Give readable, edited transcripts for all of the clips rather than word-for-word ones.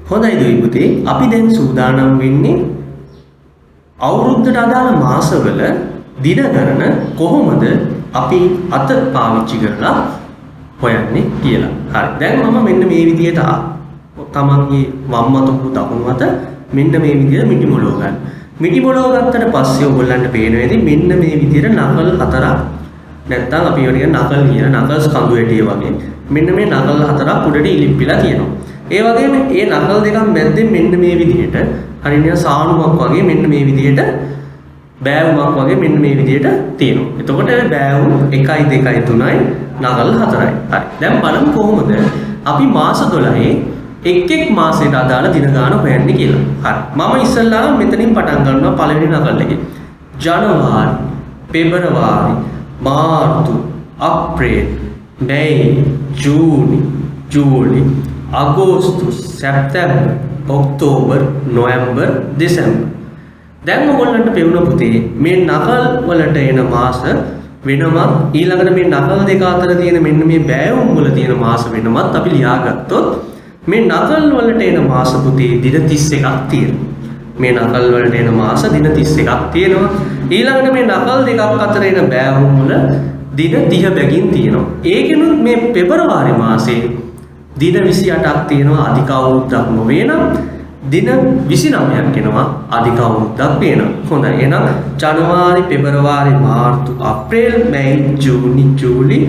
හොඳයි දුයි පුතේ අපි දැන් සූදානම් වෙන්නේ අවුරුද්දට අදාළ මාසවල දින ගණන කොහොමද අපි අත පාවිච්චි කරලා හොයන්නේ කියලා. හරි. දැන් මම මෙන්න මේ විදිහට තමන්ගේ වම් අත දකුණු අත මෙන්න මේ විදිහට මිටි මොලව ගන්න. මිටි මොලව ගත්තට පස්සේ ඔයගොල්ලන්ට පේනවා ඉතින් මෙන්න මේ විදිහට නකල් හතරක් නැත්තම් අපි ඒවට කියන නකල් කියන නකල්ස් කඳු ඇටිය වගේ මෙන්න මේ නකල් හතරක් උඩට ඉලිප්පිලා තියෙනවා. ඒ වගේම මේ නකල් දෙකක් මැද්දෙන් මෙන්න මේ විදිහට හරියට සානුවක් වගේ මෙන්න මේ විදිහට බෑවුමක් වගේ මෙන්න මේ විදිහට තියෙනවා. එතකොට බෑවුම් 1 2 3යි නකල් 4යි. හරි. දැන් බලමු කොහොමද අපි මාස 12 එක් මාසයට අදාළ දින ගාන හොයන්නේ කියලා. හරි. මම ඉස්සල්ලාම මෙතනින් පටන් ගන්නවා පළවෙනි නකල් එකේ. ජනවාරි, පෙබරවාරි, මාර්තු, අප්‍රේල්, මැයි, ජූනි, ජූලි, අගෝස්තු, සැප්තැම්බර්, ඔක්තෝබර්, නොවැම්බර්, දෙසැම්බර්. දැන් ඔයගොල්ලන්ට පෙවුන පුතේ මේ නකල් වලට එන මාස වෙනමත් ඊළඟට මේ නකල් දෙක අතර තියෙන මෙන්න මේ බෑවුම් වල තියෙන මාස වෙනමත් අපි ලියාගත්තොත් මේ නකල් වලට එන මාස පුතේ දින 31ක් තියෙනවා. මේ නකල් වලට එන මාස දින 31ක් තියෙනවා. ඊළඟට මේ නකල් දෙකක් අතර එන බෑවුම් වල දින 30 බැගින් තියෙනවා. ඒකෙනුත් මේ පෙබරවාරි මාසේ දින 28ක් තියෙනවා අධික අවුරුද්දක් නොවේ නම් දින 29ක් එනවා අධික අවුරුද්දක් වෙනවා. හොඳයි. එහෙනම් ජනවාරි, පෙබරවාරි, මාර්තු, අප්‍රේල්, මැයි, ජූනි, ජූලි,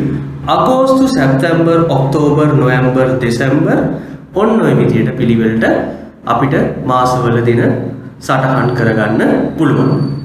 අගෝස්තු, සැප්තැම්බර්, ඔක්තෝබර්, නොවැම්බර්, දෙසැම්බර් ඔන්න ඔය විදිහට පිළිවෙලට අපිට මාසවල දින සටහන් කරගන්න පුළුවන්.